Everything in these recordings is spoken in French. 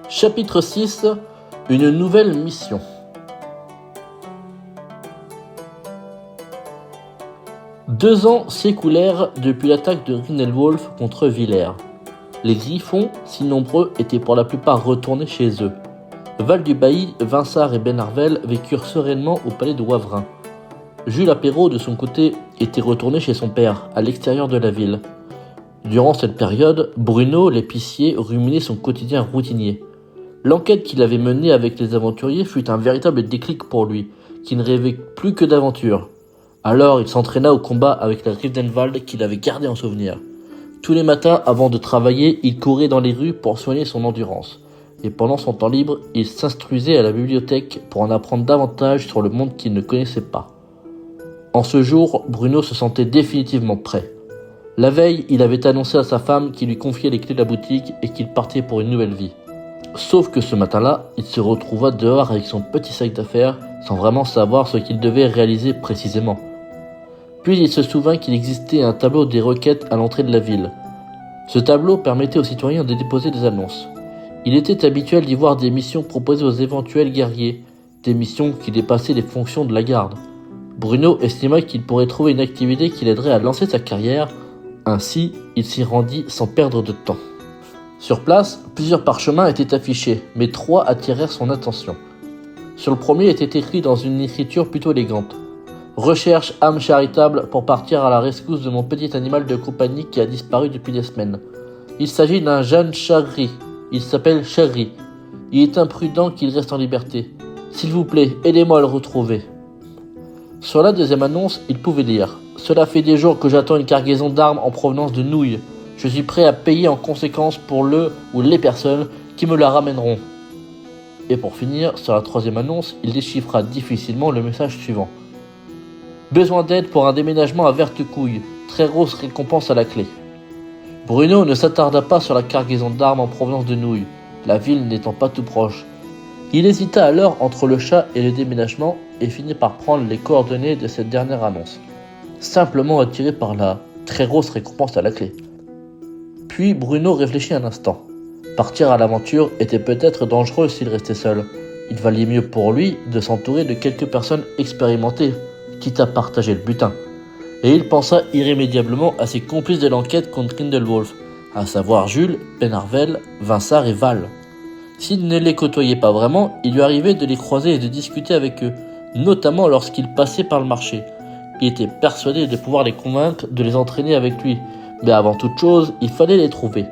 Chapitre 6. Une nouvelle mission. Deux ans s'écoulèrent depuis l'attaque de Grindelwolf contre Villers. Les Griffons, si nombreux, étaient pour la plupart retournés chez eux. Val du Bailly, Vinsart et Benarvel vécurent sereinement au palais de Wavrin. Jules Apéro, de son côté, était retourné chez son père, à l'extérieur de la ville. Durant cette période, Bruno, l'épicier, ruminait son quotidien routinier. L'enquête qu'il avait menée avec les aventuriers fut un véritable déclic pour lui, qui ne rêvait plus que d'aventure. Alors il s'entraîna au combat avec la Rivdenwald qu'il avait gardé en souvenir. Tous les matins, avant de travailler, il courait dans les rues pour soigner son endurance. Et pendant son temps libre, il s'instruisait à la bibliothèque pour en apprendre davantage sur le monde qu'il ne connaissait pas. En ce jour, Bruno se sentait définitivement prêt. La veille, il avait annoncé à sa femme qu'il lui confiait les clés de la boutique et qu'il partait pour une nouvelle vie. Sauf que ce matin-là, il se retrouva dehors avec son petit sac d'affaires sans vraiment savoir ce qu'il devait réaliser précisément. Puis il se souvint qu'il existait un tableau des requêtes à l'entrée de la ville. Ce tableau permettait aux citoyens de déposer des annonces. Il était habituel d'y voir des missions proposées aux éventuels guerriers, des missions qui dépassaient les fonctions de la garde. Bruno estima qu'il pourrait trouver une activité qui l'aiderait à lancer sa carrière, ainsi il s'y rendit sans perdre de temps. Sur place, plusieurs parchemins étaient affichés, mais trois attirèrent son attention. Sur le premier était écrit dans une écriture plutôt élégante: Recherche âme charitable pour partir à la rescousse de mon petit animal de compagnie qui a disparu depuis des semaines. Il s'agit d'un jeune Chagri. Il s'appelle Chagri. Il est imprudent qu'il reste en liberté. S'il vous plaît, aidez-moi à le retrouver. Sur la deuxième annonce, il pouvait lire: Cela fait des jours que j'attends une cargaison d'armes en provenance de Nouilles. Je suis prêt à payer en conséquence pour le ou les personnes qui me la ramèneront. Et pour finir, sur la troisième annonce, il déchiffra difficilement le message suivant: Besoin d'aide pour un déménagement à Vertecouille. Très grosse récompense à la clé. Bruno ne s'attarda pas sur la cargaison d'armes en provenance de Nouilles, la ville n'étant pas tout proche. Il hésita alors entre le chat et le déménagement et finit par prendre les coordonnées de cette dernière annonce, simplement attiré par la très grosse récompense à la clé. Puis Bruno réfléchit un instant. Partir à l'aventure était peut-être dangereux s'il restait seul. Il valait mieux pour lui de s'entourer de quelques personnes expérimentées, quitte à partager le butin. Et il pensa irrémédiablement à ses complices de l'enquête contre Grindelwolf, à savoir Jules, Benarvel, Vinsart et Val. S'il ne les côtoyait pas vraiment, il lui arrivait de les croiser et de discuter avec eux, notamment lorsqu'il passait par le marché. Il était persuadé de pouvoir les convaincre de les entraîner avec lui, mais avant toute chose, il fallait les trouver.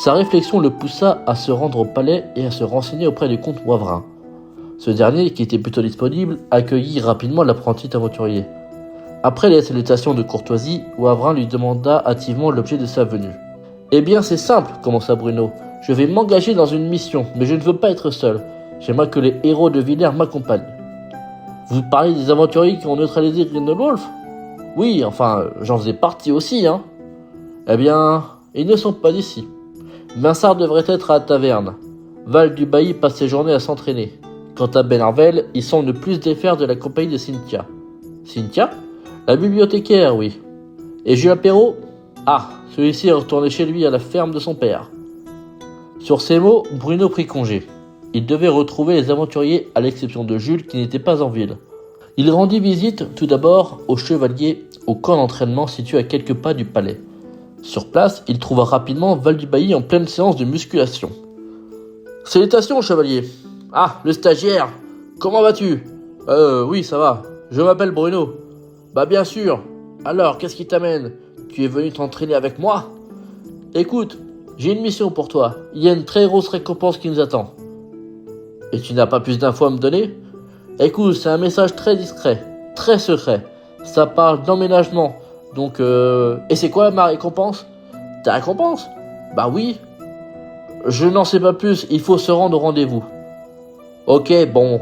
Sa réflexion le poussa à se rendre au palais et à se renseigner auprès du comte Wavrin. Ce dernier, qui était plutôt disponible, accueillit rapidement l'apprenti aventurier. Après les salutations de courtoisie, Wavrin lui demanda hâtivement l'objet de sa venue. « Eh bien c'est simple, commença Bruno. Je vais m'engager dans une mission, mais je ne veux pas être seul. J'aimerais que les héros de Villers m'accompagnent. » « Vous parlez des aventuriers qui ont neutralisé Grindelwolf ? Oui, enfin, j'en faisais partie aussi, hein. Eh bien, ils ne sont pas d'ici. Vinsart devrait être à la taverne. Val du Bailly passe ses journées à s'entraîner. Quant à Benarvel, il semble ne plus se défaire de la compagnie de Cynthia. Cynthia ? La bibliothécaire, oui. Et Jules Apéro ? Ah, celui-ci est retourné chez lui à la ferme de son père. Sur ces mots, Bruno prit congé. Il devait retrouver les aventuriers à l'exception de Jules qui n'était pas en ville. Il rendit visite tout d'abord aux chevaliers au camp d'entraînement situé à quelques pas du palais. Sur place, il trouva rapidement Val du Bailly en pleine séance de musculation. « Salutations, chevalier. Ah, le stagiaire. Comment vas-tu ? Oui, ça va. Je m'appelle Bruno. Bah bien sûr. Alors, qu'est-ce qui t'amène ? Tu es venu t'entraîner avec moi ? Écoute, j'ai une mission pour toi. Il y a une très grosse récompense qui nous attend. Et tu n'as pas plus d'infos à me donner ? Écoute, c'est un message très discret, très secret. Ça parle d'emménagement. Donc, Et c'est quoi ma récompense ? Ta récompense ? Bah oui. Je n'en sais pas plus, il faut se rendre au rendez-vous. Ok, bon,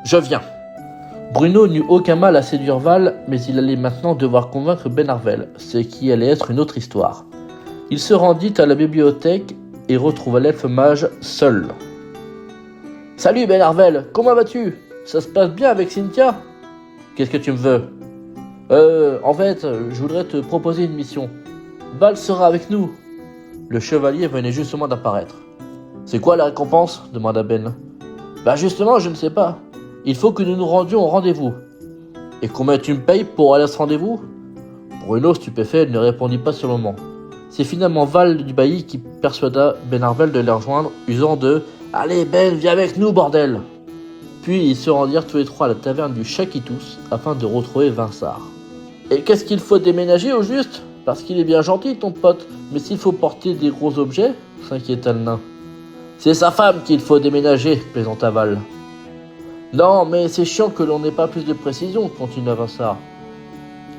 je viens. Bruno n'eut aucun mal à séduire Val, mais il allait maintenant devoir convaincre Benarvel, ce qui allait être une autre histoire. Il se rendit à la bibliothèque et retrouva l'elfe mage seul. « Salut Benarvel, comment vas-tu ? Ça se passe bien avec Cynthia ? Qu'est-ce que tu me veux ? En fait, je voudrais te proposer une mission. Val sera avec nous. » Le chevalier venait justement d'apparaître. C'est quoi la récompense demanda Ben. Bah justement, je ne sais pas. Il faut que nous nous rendions au rendez-vous. Et combien tu me payes pour aller à ce rendez-vous? Bruno, stupéfait, ne répondit pas sur le moment. C'est finalement Val du Bailli qui persuada Ben Arvel de les rejoindre, usant de « Allez Ben, viens avec nous, bordel !» Puis ils se rendirent tous les trois à la taverne du Chaquitous afin de retrouver Vinsart. « Et qu'est-ce qu'il faut déménager au juste? Parce qu'il est bien gentil ton pote, mais s'il faut porter des gros objets ?» s'inquiéta le nain. « C'est sa femme qu'il faut déménager, plaisanta Val. »« Non, mais c'est chiant que l'on n'ait pas plus de précision, continua Vinsart. »«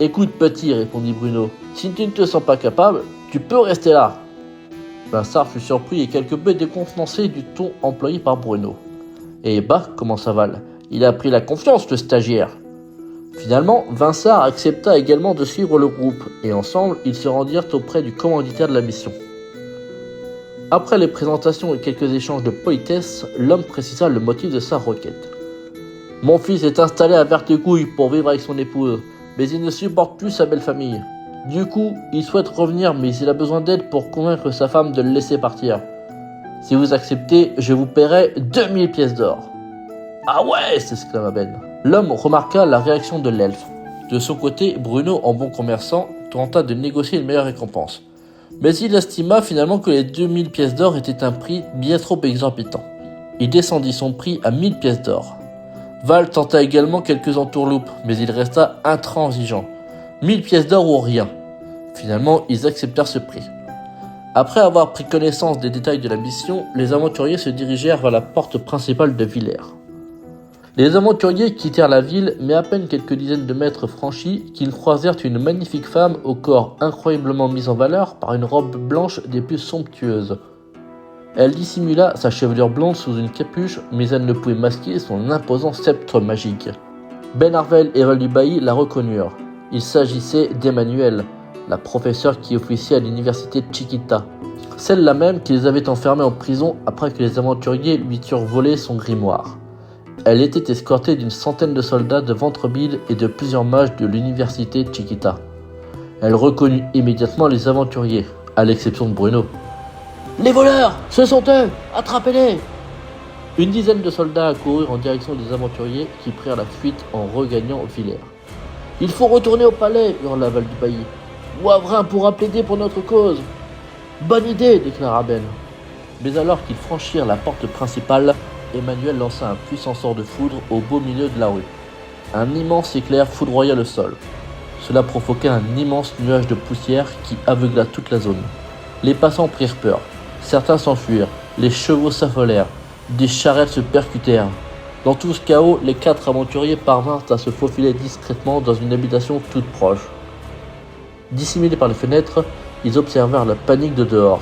Écoute petit, répondit Bruno, si tu ne te sens pas capable, tu peux rester là. » Vinsart fut surpris et quelque peu décontenancé du ton employé par Bruno. « Eh bah, commença Val, il a pris la confiance, le stagiaire. » Finalement, Vinsart accepta également de suivre le groupe, et ensemble, ils se rendirent auprès du commanditaire de la mission. Après les présentations et quelques échanges de politesse, l'homme précisa le motif de sa requête. « Mon fils est installé à Vertecouille pour vivre avec son épouse, mais il ne supporte plus sa belle famille. Du coup, il souhaite revenir, mais il a besoin d'aide pour convaincre sa femme de le laisser partir. Si vous acceptez, je vous paierai 2000 pièces d'or. »« Ah ouais !» s'exclama Ben. L'homme remarqua la réaction de l'elfe. De son côté, Bruno, en bon commerçant, tenta de négocier une meilleure récompense. Mais il estima finalement que les 2000 pièces d'or étaient un prix bien trop exorbitant. Il descendit son prix à 1000 pièces d'or. Val tenta également quelques entourloupes, mais il resta intransigeant. 1000 pièces d'or ou rien. Finalement, ils acceptèrent ce prix. Après avoir pris connaissance des détails de la mission, les aventuriers se dirigèrent vers la porte principale de Villers. Les aventuriers quittèrent la ville, mais à peine quelques dizaines de mètres franchis, qu'ils croisèrent une magnifique femme au corps incroyablement mis en valeur par une robe blanche des plus somptueuses. Elle dissimula sa chevelure blonde sous une capuche, mais elle ne pouvait masquer son imposant sceptre magique. Ben Arvel et Val du Bailli la reconnurent. Il s'agissait d'Emmanuelle, la professeure qui officiait à l'université de Chiquita, celle-là même qu'ils avaient enfermée en prison après que les aventuriers lui eurent volé son grimoire. Elle était escortée d'une centaine de soldats de Ventreville et de plusieurs mages de l'université de Chiquita. Elle reconnut immédiatement les aventuriers, à l'exception de Bruno. « Les voleurs! Ce sont eux! Attrapez-les !» Une dizaine de soldats accoururent en direction des aventuriers qui prirent la fuite en regagnant Villers. « Il faut retourner au palais !» hurla Val du Bailli. « Wavrin pourra plaider pour notre cause !»« Bonne idée !» déclara Ben. Mais alors qu'ils franchirent la porte principale, Emmanuel lança un puissant sort de foudre au beau milieu de la rue. Un immense éclair foudroya le sol. Cela provoqua un immense nuage de poussière qui aveugla toute la zone. Les passants prirent peur. Certains s'enfuirent, les chevaux s'affolèrent, des charrettes se percutèrent. Dans tout ce chaos, les 4 aventuriers parvinrent à se faufiler discrètement dans une habitation toute proche. Dissimulés par les fenêtres, ils observèrent la panique de dehors.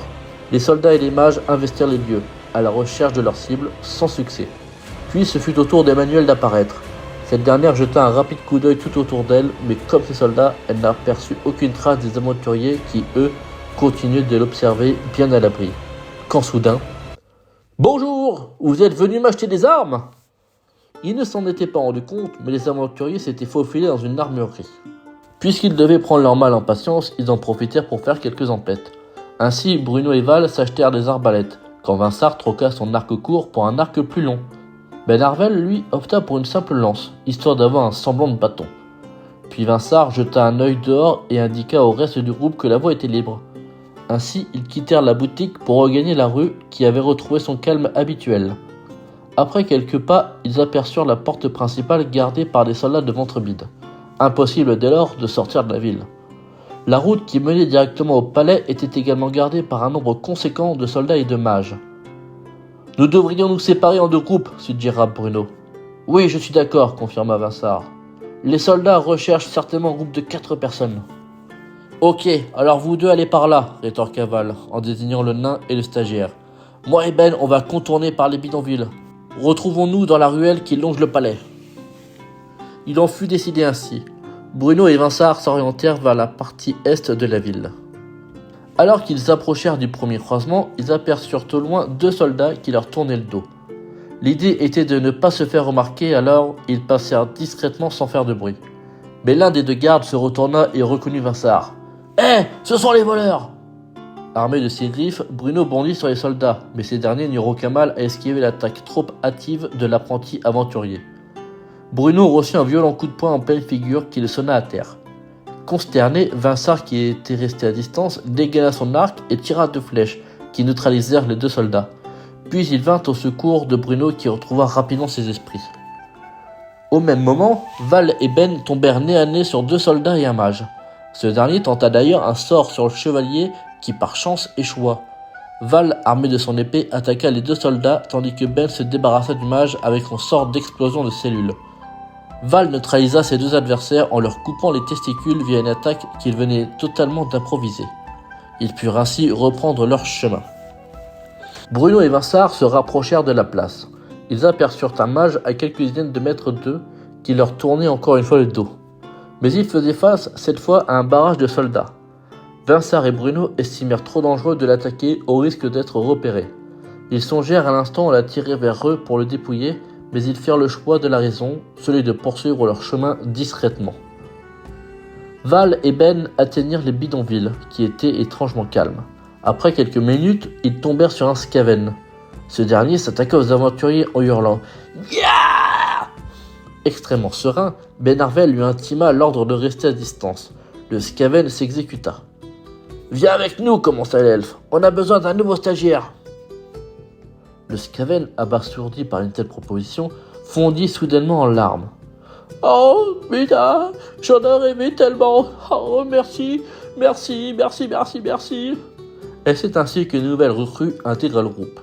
Les soldats et les mages investirent les lieux, à la recherche de leur cible, sans succès. Puis ce fut au tour d'Emmanuelle d'apparaître. Cette dernière jeta un rapide coup d'œil tout autour d'elle, mais comme ses soldats, elle n'aperçut aucune trace des aventuriers qui, eux, continuaient de l'observer bien à l'abri. Quand soudain... « Bonjour! Vous êtes venus m'acheter des armes ?» Ils ne s'en étaient pas rendus compte, mais les aventuriers s'étaient faufilés dans une armurerie. Puisqu'ils devaient prendre leur mal en patience, ils en profitèrent pour faire quelques emplettes. Ainsi, Bruno et Val s'achetèrent des arbalètes, quand Vinsart troqua son arc court pour un arc plus long. Ben Arvel, lui, opta pour une simple lance, histoire d'avoir un semblant de bâton. Puis Vinsart jeta un œil dehors et indiqua au reste du groupe que la voie était libre. Ainsi, ils quittèrent la boutique pour regagner la rue qui avait retrouvé son calme habituel. Après quelques pas, ils aperçurent la porte principale gardée par des soldats de Ventreville. Impossible dès lors de sortir de la ville. La route qui menait directement au palais était également gardée par un nombre conséquent de soldats et de mages. « Nous devrions nous séparer en 2 groupes, suggéra Bruno. « Oui, je suis d'accord, confirma Vinsart. Les soldats recherchent certainement un groupe de 4 personnes. »« Ok, alors vous 2 allez par là, rétorqua Val, en désignant le nain et le stagiaire. Moi et Ben, on va contourner par les bidonvilles. Retrouvons-nous dans la ruelle qui longe le palais. » Il en fut décidé ainsi. Bruno et Vinsart s'orientèrent vers la partie est de la ville. Alors qu'ils approchèrent du premier croisement, ils aperçurent au loin 2 soldats qui leur tournaient le dos. L'idée était de ne pas se faire remarquer, alors ils passèrent discrètement sans faire de bruit. Mais l'un des 2 gardes se retourna et reconnut Vinsart. « Hé, ce sont les voleurs !» armé de ses griffes, Bruno bondit sur les soldats, mais ces derniers n'eurent aucun mal à esquiver l'attaque trop hâtive de l'apprenti aventurier. Bruno reçut un violent coup de poing en pleine figure qui le sonna à terre. Consterné, Vinsart, qui était resté à distance, dégaina son arc et tira 2 flèches, qui neutralisèrent les 2 soldats. Puis il vint au secours de Bruno qui retrouva rapidement ses esprits. Au même moment, Val et Ben tombèrent nez à nez sur 2 soldats et un mage. Ce dernier tenta d'ailleurs un sort sur le chevalier qui par chance échoua. Val, armé de son épée, attaqua les 2 soldats tandis que Ben se débarrassa du mage avec son sort d'explosion de cellules. Val neutralisa ses 2 adversaires en leur coupant les testicules via une attaque qu'il venait totalement d'improviser. Ils purent ainsi reprendre leur chemin. Bruno et Vinsart se rapprochèrent de la place. Ils aperçurent un mage à quelques dizaines de mètres d'eux qui leur tournait encore une fois le dos. Mais ils faisaient face cette fois à un barrage de soldats. Vinsart et Bruno estimèrent trop dangereux de l'attaquer au risque d'être repérés. Ils songèrent à l'instant à l'attirer vers eux pour le dépouiller, mais ils firent le choix de la raison, celui de poursuivre leur chemin discrètement. Val et Ben atteignirent les bidonvilles, qui étaient étrangement calmes. Après quelques minutes, ils tombèrent sur un Skaven. Ce dernier s'attaqua aux aventuriers en hurlant « Yeah !» Extrêmement serein, Benarvel lui intima l'ordre de rester à distance. Le Skaven s'exécuta. « Viens avec nous !» commença l'elfe. « On a besoin d'un nouveau stagiaire !» Le Skaven, abasourdi par une telle proposition, fondit soudainement en larmes. « Oh, putain, j'en ai rêvé tellement. Oh, merci, merci, merci, merci, merci. » Et c'est ainsi qu'une nouvelle recrue intègre le groupe.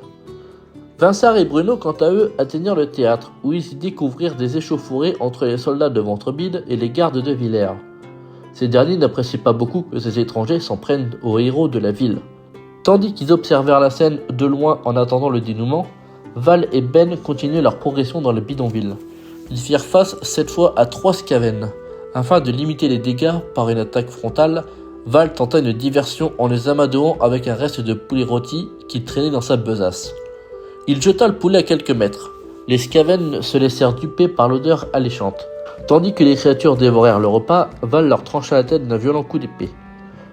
Vinsart et Bruno, quant à eux, atteignirent le théâtre, où ils y découvrirent des échauffourées entre les soldats de Ventrevide et les gardes de Villers. Ces derniers n'appréciaient pas beaucoup que ces étrangers s'en prennent aux héros de la ville. Tandis qu'ils observèrent la scène de loin en attendant le dénouement, Val et Ben continuaient leur progression dans le bidonville. Ils firent face cette fois à 3 Skaven. Afin de limiter les dégâts par une attaque frontale, Val tenta une diversion en les amadouant avec un reste de poulet rôti qu'il traînait dans sa besace. Il jeta le poulet à quelques mètres. Les Skaven se laissèrent duper par l'odeur alléchante. Tandis que les créatures dévorèrent le repas, Val leur trancha la tête d'un violent coup d'épée.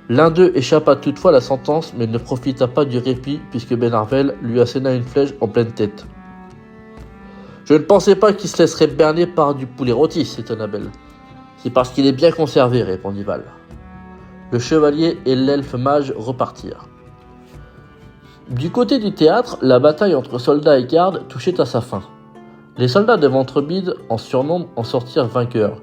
L'un d'eux échappa toutefois à la sentence, mais ne profita pas du répit puisque Benarvel lui asséna une flèche en pleine tête. « Je ne pensais pas qu'il se laisserait berner par du poulet rôti, » s'étonna Belle. « C'est parce qu'il est bien conservé, » répondit Val. Le chevalier et l'elfe mage repartirent. Du côté du théâtre, la bataille entre soldats et gardes touchait à sa fin. Les soldats de Ventrevide, en surnombre, en sortirent vainqueurs.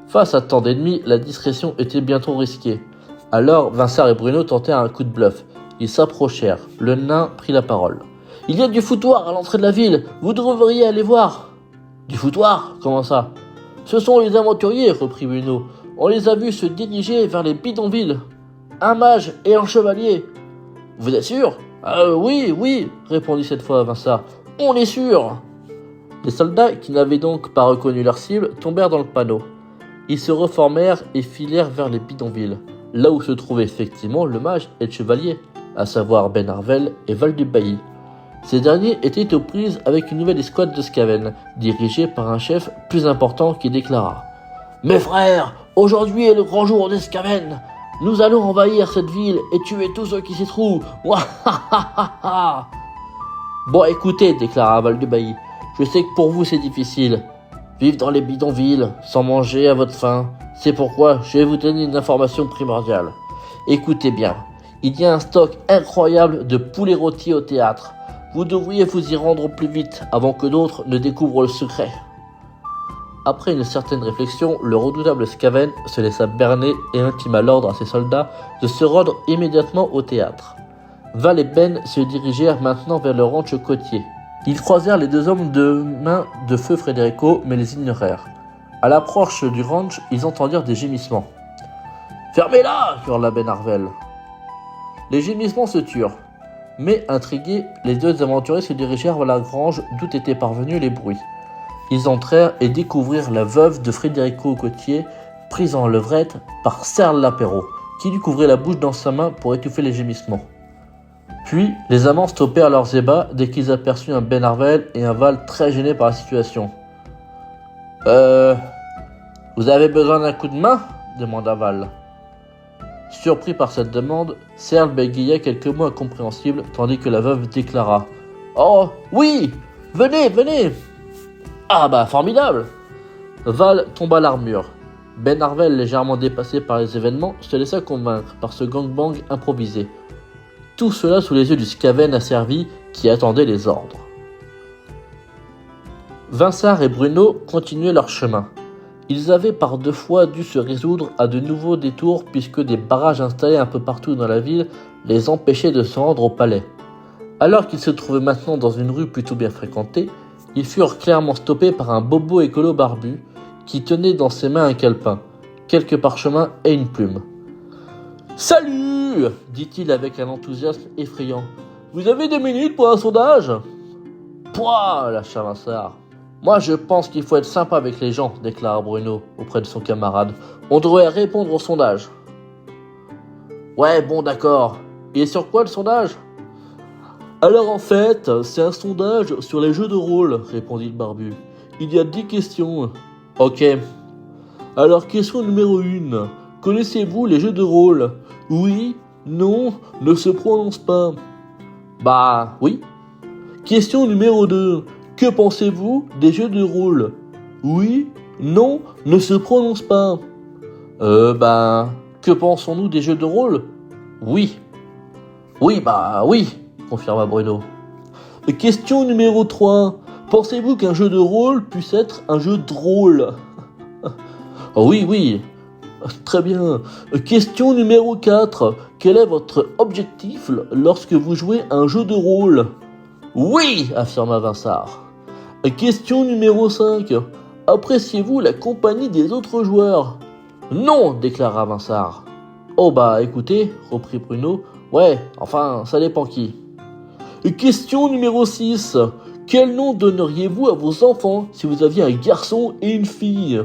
Face à tant d'ennemis, la discrétion était bientôt risquée. Alors, Vinsart et Bruno tentèrent un coup de bluff. Ils s'approchèrent. Le nain prit la parole. « Il y a du foutoir à l'entrée de la ville. Vous devriez aller voir. »« Du foutoir ? Comment ça ?»« Ce sont les aventuriers, » reprit Bruno. « On les a vus se diriger vers les bidonvilles. Un mage et un chevalier. »« Vous êtes sûr ?»« Oui, oui, » répondit cette fois Vinsart. « On est sûr. » Les soldats, qui n'avaient donc pas reconnu leur cible, tombèrent dans le panneau. Ils se reformèrent et filèrent vers les bidonvilles, là où se trouvaient effectivement le mage et le chevalier, à savoir Benarvel et Val du Bailly. Ces derniers étaient aux prises avec une nouvelle escouade de Skaven, dirigée par un chef plus important qui déclara « Mes frères, aujourd'hui est le grand jour des Skaven. Nous allons envahir cette ville et tuer tous ceux qui s'y trouvent. Ouahahaha !» Bon, écoutez, déclara Val du Bailly, je sais que pour vous c'est difficile. Vivre dans les bidonvilles, sans manger à votre faim, c'est pourquoi je vais vous donner une information primordiale. Écoutez bien, il y a un stock incroyable de poulet rôti au théâtre. Vous devriez vous y rendre au plus vite avant que d'autres ne découvrent le secret. Après une certaine réflexion, le redoutable Skaven se laissa berner et intima l'ordre à ses soldats de se rendre immédiatement au théâtre. Val et Ben se dirigèrent maintenant vers le ranch côtier. Ils croisèrent les 2 hommes de main de feu Frédérico, mais les ignorèrent. À l'approche du ranch, ils entendirent des gémissements. « Fermez-la !» hurla Benarvel. Les gémissements se turent. Mais, intrigués, les 2 aventuriers se dirigèrent vers la grange d'où étaient parvenus les bruits. Ils entrèrent et découvrirent la veuve de Frédérico Cotier, prise en levrette par Serle Lapéro, qui lui couvrait la bouche dans sa main pour étouffer les gémissements. Puis, les amants stoppèrent leurs ébats dès qu'ils aperçurent un Benarvel et un Val très gênés par la situation. Vous avez besoin d'un coup de main ?» demanda Val. Surpris par cette demande, Serle bégaya quelques mots incompréhensibles tandis que la veuve déclara « Oh, oui, venez, venez !»« Ah bah, formidable !» Val tomba à l'armure. Ben Harvel, légèrement dépassé par les événements, se laissa convaincre par ce gangbang improvisé. Tout cela sous les yeux du Skaven asservi qui attendait les ordres. Vinsart et Bruno continuaient leur chemin. Ils avaient par 2 fois dû se résoudre à de nouveaux détours puisque des barrages installés un peu partout dans la ville les empêchaient de se rendre au palais. Alors qu'ils se trouvaient maintenant dans une rue plutôt bien fréquentée, ils furent clairement stoppés par un bobo écolo barbu qui tenait dans ses mains un calepin, quelques parchemins et une plume. « Salut !» dit-il avec un enthousiasme effrayant. « Vous avez 2 minutes pour un sondage ?»« Pouah !» lâcha Vinsart. « Moi je pense qu'il faut être sympa avec les gens, déclara Bruno auprès de son camarade. On devrait répondre au sondage. Ouais, bon d'accord. Et sur quoi le sondage ? Alors en fait, c'est un sondage sur les jeux de rôle, répondit le barbu. Il y a 10 questions. Ok. Alors question numéro 1. Connaissez-vous les jeux de rôle ? Oui, non, ne se prononce pas. Bah oui. Question numéro 2. Que pensez-vous des jeux de rôle ? Oui, non, ne se prononce pas. Que pensons-nous des jeux de rôle ? Oui. Oui, bah oui, confirma Bruno. Question numéro 3. Pensez-vous qu'un jeu de rôle puisse être un jeu drôle ? Oui, oui. Très bien. Question numéro 4. Quel est votre objectif lorsque vous jouez à un jeu de rôle ? Oui, affirma Vinsart. Question numéro 5. Appréciez-vous la compagnie des autres joueurs ? Non, déclara Vinsart. Oh bah écoutez, reprit Bruno, ouais, enfin, ça dépend qui. Question numéro 6. Quel nom donneriez-vous à vos enfants si vous aviez un garçon et une fille ?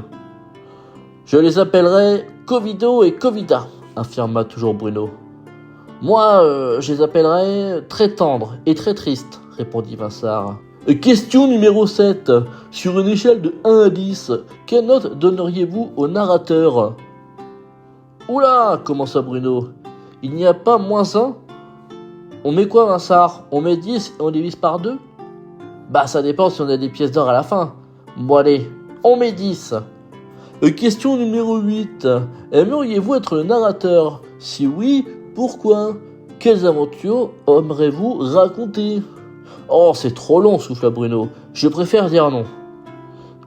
Je les appellerais Covido et Covida, affirma toujours Bruno. Moi, je les appellerais très tendres et très tristes, répondit Vinsart. Question numéro 7. Sur une échelle de 1 à 10, quelle note donneriez-vous au narrateur ? Oula, commença Bruno. Il n'y a pas -1 ? On met quoi, Vinsart ? On met 10 et on divise par 2 ? Bah, ça dépend si on a des pièces d'or à la fin. Bon, allez, on met 10. Question numéro 8. Aimeriez-vous être le narrateur ? Si oui, pourquoi ? Quelles aventures aimeriez-vous raconter ? Oh, c'est trop long, souffla Bruno. Je préfère dire non.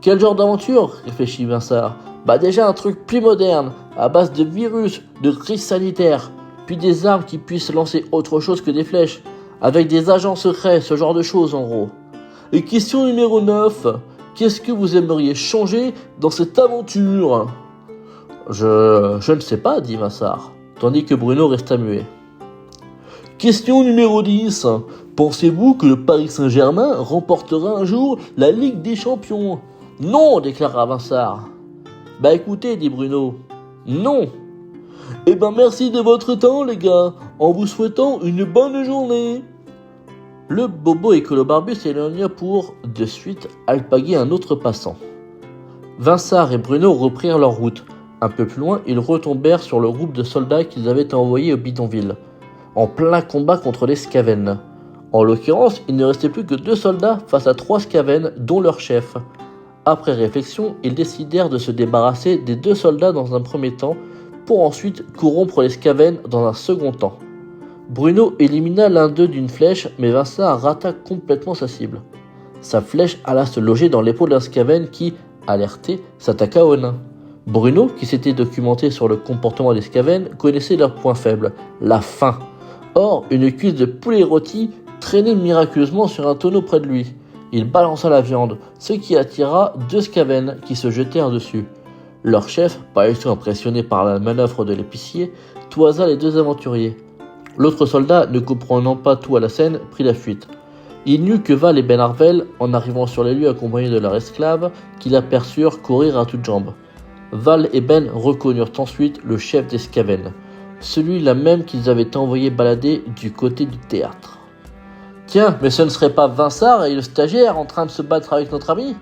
Quel genre d'aventure ? Réfléchit Vinsart. Bah déjà un truc plus moderne, à base de virus, de crise sanitaire, puis des armes qui puissent lancer autre chose que des flèches, avec des agents secrets, ce genre de choses en gros. Et question numéro 9. Qu'est-ce que vous aimeriez changer dans cette aventure ? Je ne sais pas, dit Vinsart, tandis que Bruno resta muet. Question numéro 10. Pensez-vous que le Paris Saint-Germain remportera un jour la Ligue des Champions ? Non, déclara Vinsart. Bah écoutez, dit Bruno, non. Eh ben merci de votre temps, les gars, en vous souhaitant une bonne journée. Le bobo écolo barbu s'éloigna pour, de suite, alpaguer un autre passant. Vinsart et Bruno reprirent leur route. Un peu plus loin, ils retombèrent sur le groupe de soldats qu'ils avaient envoyés au bidonville, en plein combat contre les Skaven. En l'occurrence, il ne restait plus que 2 soldats face à 3 Skaven, dont leur chef. Après réflexion, ils décidèrent de se débarrasser des 2 soldats dans un premier temps, pour ensuite corrompre les Skaven dans un second temps. Bruno élimina l'un d'eux d'une flèche, mais Vinsart rata complètement sa cible. Sa flèche alla se loger dans l'épaule d'un Skaven qui, alerté, s'attaqua au nain. Bruno, qui s'était documenté sur le comportement des Skaven, connaissait leur point faible, la faim. Or, une cuisse de poulet rôti traînait miraculeusement sur un tonneau près de lui. Il balança la viande, ce qui attira 2 Skaven qui se jetèrent dessus. Leur chef, pas du tout impressionné par la manœuvre de l'épicier, toisa les 2 aventuriers. L'autre soldat, ne comprenant pas tout à la scène, prit la fuite. Il n'eut que Val et Ben Harvel, en arrivant sur les lieux accompagnés de leur esclave, qui l'aperçurent courir à toutes jambes. Val et Ben reconnurent ensuite le chef des Skaven, celui-là même qu'ils avaient envoyé balader du côté du théâtre. « Tiens, mais ce ne serait pas Vinsart et le stagiaire en train de se battre avec notre ami ?»«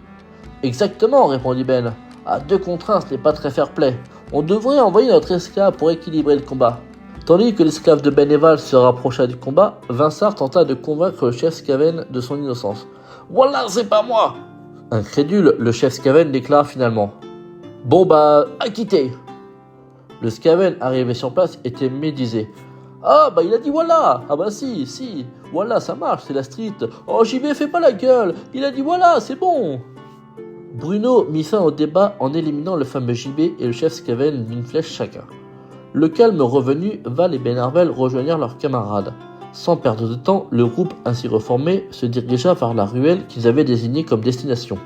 Exactement, répondit Ben. À 2 contre 1, ce n'est pas très fair-play. On devrait envoyer notre esclave pour équilibrer le combat. Tandis que l'esclave de Beneval se rapprocha du combat, Vinsart tenta de convaincre le chef Skaven de son innocence. « Voilà, c'est pas moi !» Incrédule, le chef Skaven déclare finalement. « Bon bah, acquitté !» Le Skaven arrivé sur place était médisé. « Ah bah il a dit voilà. Ah bah si, voilà ça marche, c'est la street. Oh JB fais pas la gueule, il a dit voilà, c'est bon !» Bruno mit fin au débat en éliminant le fameux JB et le chef Skaven d'une flèche chacun. Le calme revenu, Val et Benarvel rejoignirent leurs camarades. Sans perdre de temps, le groupe ainsi reformé se dirigea vers la ruelle qu'ils avaient désignée comme destination.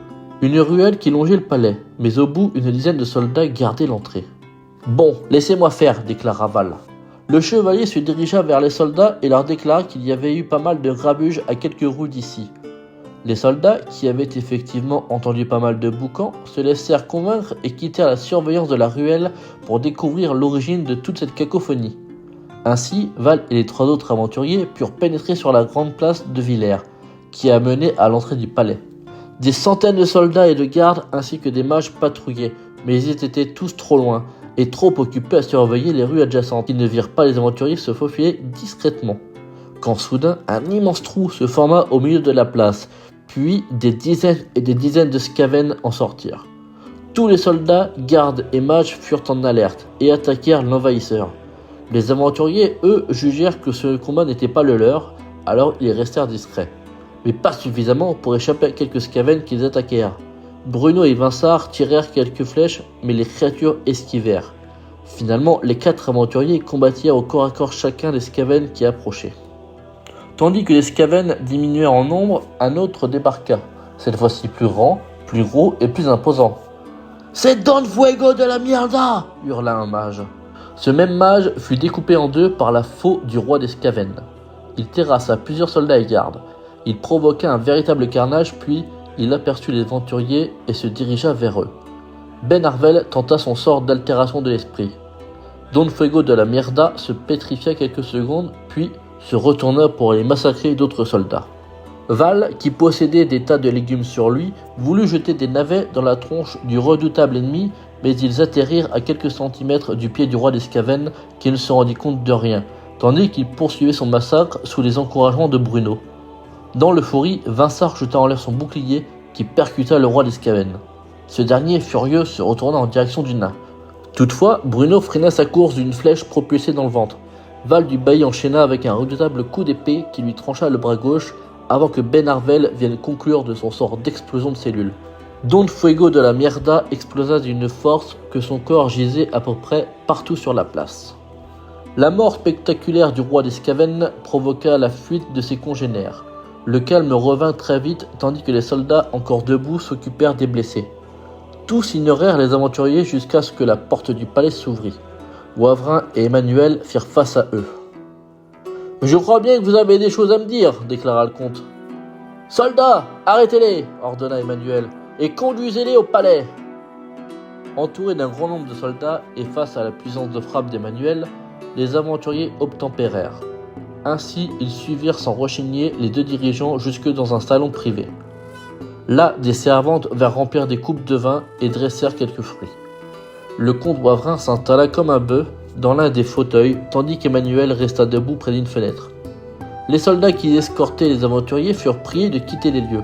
Une ruelle qui longeait le palais, mais au bout, une dizaine de soldats gardaient l'entrée. « Bon, laissez-moi faire, déclara Val. Le chevalier se dirigea vers les soldats et leur déclara qu'il y avait eu pas mal de grabuge à quelques rues d'ici. Les soldats, qui avaient effectivement entendu pas mal de boucans, se laissèrent convaincre et quittèrent la surveillance de la ruelle pour découvrir l'origine de toute cette cacophonie. Ainsi, Val et les 3 autres aventuriers purent pénétrer sur la grande place de Villers, qui a mené à l'entrée du palais. Des centaines de soldats et de gardes ainsi que des mages patrouillaient, mais ils étaient tous trop loin et trop occupés à surveiller les rues adjacentes. Ils ne virent pas les aventuriers se faufiler discrètement. Quand soudain, un immense trou se forma au milieu de la place, puis des dizaines et des dizaines de Skaven en sortirent. Tous les soldats, gardes et mages furent en alerte et attaquèrent l'envahisseur. Les aventuriers, eux, jugèrent que ce combat n'était pas le leur, alors ils restèrent discrets. Mais pas suffisamment pour échapper à quelques Skaven qu'ils attaquèrent. Bruno et Vinsart tirèrent quelques flèches, mais les créatures esquivèrent. Finalement, les 4 aventuriers combattirent au corps à corps chacun des Skaven qui approchaient. Tandis que les Skaven diminuèrent en nombre, un autre débarqua, cette fois-ci plus grand, plus gros et plus imposant. « C'est Don Fuego de la mierda !» hurla un mage. Ce même mage fut découpé en 2 par la faux du roi des Skaven. Il terrassa plusieurs soldats et gardes. Il provoqua un véritable carnage, puis il aperçut les aventuriers et se dirigea vers eux. Benarvel tenta son sort d'altération de l'esprit. Don Fuego de la mierda se pétrifia quelques secondes, puis se retourna pour aller massacrer d'autres soldats. Val, qui possédait des tas de légumes sur lui, voulut jeter des navets dans la tronche du redoutable ennemi, mais ils atterrirent à quelques centimètres du pied du roi des Skaven qui ne se rendit compte de rien, tandis qu'il poursuivait son massacre sous les encouragements de Bruno. Dans l'euphorie, Vinsart jeta en l'air son bouclier qui percuta le roi des Skaven. Ce dernier, furieux, se retourna en direction du nain. Toutefois, Bruno freina sa course d'une flèche propulsée dans le ventre. Val du Bailly enchaîna avec un redoutable coup d'épée qui lui trancha le bras gauche avant que Benarvel vienne conclure de son sort d'explosion de cellules. Don Fuego de la mierda explosa d'une force que son corps gisait à peu près partout sur la place. La mort spectaculaire du roi des Skaven provoqua la fuite de ses congénères. Le calme revint très vite tandis que les soldats encore debout s'occupèrent des blessés. Tous ignorèrent les aventuriers jusqu'à ce que la porte du palais s'ouvrit. Wavrin et Emmanuel firent face à eux. « Je crois bien que vous avez des choses à me dire, » déclara le comte. « Soldats, arrêtez-les, » ordonna Emmanuel, « et conduisez-les au palais. » Entourés d'un grand nombre de soldats et face à la puissance de frappe d'Emmanuel, les aventuriers obtempérèrent. Ainsi, ils suivirent sans rechigner les 2 dirigeants jusque dans un salon privé. Là, des servantes vinrent remplir des coupes de vin et dressèrent quelques fruits. Le comte Wavrin s'installa comme un bœuf dans l'un des fauteuils, tandis qu'Emmanuel resta debout près d'une fenêtre. Les soldats qui escortaient les aventuriers furent priés de quitter les lieux.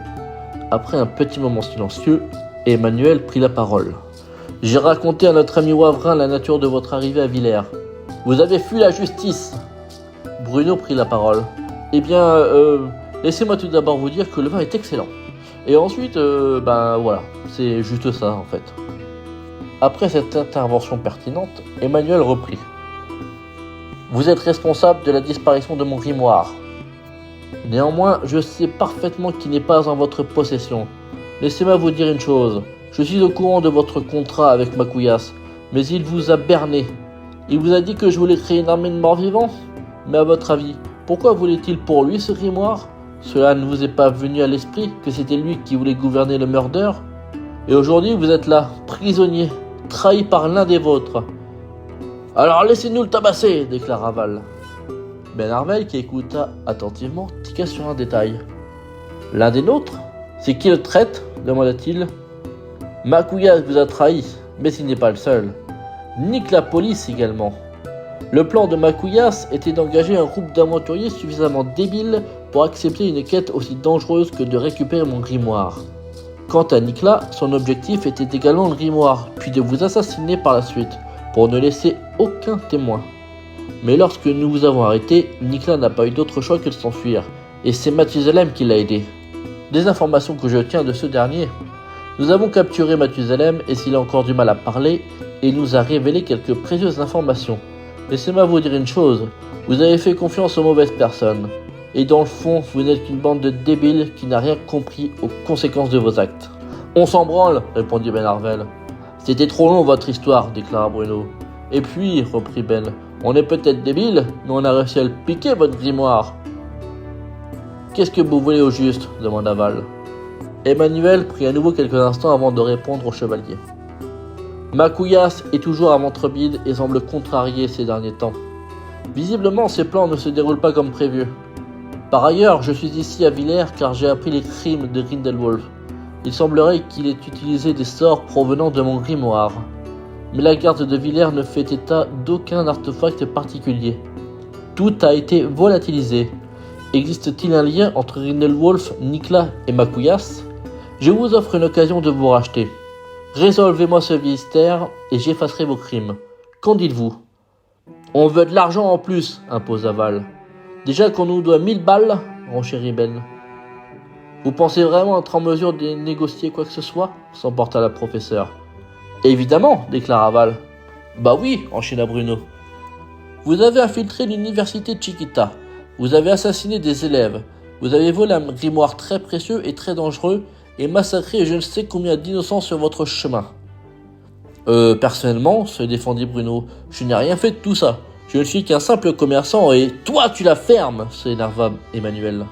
Après un petit moment silencieux, Emmanuel prit la parole. « J'ai raconté à notre ami Wavrin la nature de votre arrivée à Villers. Vous avez fui la justice !» Bruno prit la parole. « Eh bien, laissez-moi tout d'abord vous dire que le vin est excellent. Et ensuite, voilà, c'est juste ça en fait. » Après cette intervention pertinente, Emmanuel reprit. « Vous êtes responsable de la disparition de mon grimoire. Néanmoins, je sais parfaitement qu'il n'est pas en votre possession. Laissez-moi vous dire une chose. Je suis au courant de votre contrat avec Macouillasse, mais il vous a berné. Il vous a dit que je voulais créer une armée de morts-vivants. Mais à votre avis, pourquoi voulait-il pour lui ce grimoire? Cela ne vous est pas venu à l'esprit que c'était lui qui voulait gouverner le Murder? Et aujourd'hui, vous êtes là, prisonnier, trahi par l'un des vôtres. Alors laissez-nous le tabasser, déclara Val. Benarvel, qui écouta attentivement, tiqua sur un détail. L'un des nôtres? C'est qui le traite? Demanda-t-il. Macouillasse vous a trahi, mais il n'est pas le seul. nique la police également. Le plan de Macouillas était d'engager un groupe d'aventuriers suffisamment débiles pour accepter une quête aussi dangereuse que de récupérer mon grimoire. Quant à Nicolas, son objectif était également le grimoire, puis de vous assassiner par la suite, pour ne laisser aucun témoin. Mais lorsque nous vous avons arrêté, Nicolas n'a pas eu d'autre choix que de s'enfuir, et c'est Mathusalem qui l'a aidé. Des informations que je tiens de ce dernier. Nous avons capturé Mathusalem et s'il a encore du mal à parler, il nous a révélé quelques précieuses informations. Laissez-moi vous dire une chose, vous avez fait confiance aux mauvaises personnes. Et dans le fond, vous n'êtes qu'une bande de débiles qui n'a rien compris aux conséquences de vos actes. On s'en branle, répondit Ben Arvel. C'était trop long votre histoire, déclara Bruno. Et puis, reprit Ben, on est peut-être débiles, mais on a réussi à le piquer votre grimoire. Qu'est-ce que vous voulez au juste demanda Val. Emmanuel prit à nouveau quelques instants avant de répondre au chevalier. Macouillas est toujours à ventre vide et semble contrarié ces derniers temps. Visiblement, ses plans ne se déroulent pas comme prévu. Par ailleurs, je suis ici à Villers car j'ai appris les crimes de Grindelwolf. Il semblerait qu'il ait utilisé des sorts provenant de mon grimoire. Mais la garde de Villers ne fait état d'aucun artefact particulier. Tout a été volatilisé. Existe-t-il un lien entre Grindelwolf, Nicolas et Macouillas? Je vous offre une occasion de vous racheter. Résolvez-moi ce mystère et j'effacerai vos crimes. Qu'en dites-vous? On veut de l'argent en plus, imposa Val. Déjà qu'on nous doit 1000 balles, renchérit Ben. Vous pensez vraiment être en mesure de négocier quoi que ce soit? S'emporta la professeure. Évidemment, déclara Val. Bah oui, enchaîna Bruno. Vous avez infiltré l'université de Chiquita. Vous avez assassiné des élèves. Vous avez volé un grimoire très précieux et très dangereux et massacré je ne sais combien d'innocents sur votre chemin. Personnellement, se défendit Bruno, je n'ai rien fait de tout ça. Je ne suis qu'un simple commerçant et toi tu la fermes, s'énerva Emmanuel.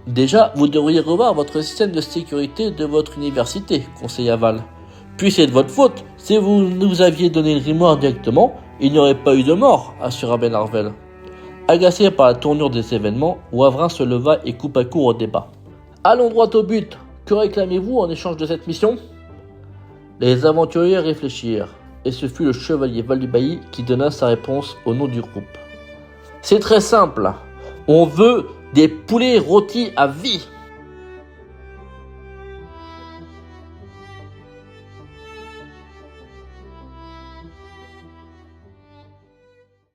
Déjà, vous devriez revoir votre système de sécurité de votre université, conseilla Val. Puis c'est de votre faute. Si vous nous aviez donné le grimoire directement, il n'y aurait pas eu de mort, assura Ben Arvel. Agacé par la tournure des événements, Wavrin se leva et coupa court au débat. Allons droit au but. Que réclamez-vous en échange de cette mission? Les aventuriers réfléchirent, et ce fut le chevalier Val du Bailly qui donna sa réponse au nom du groupe. C'est très simple. On veut des poulets rôtis à vie.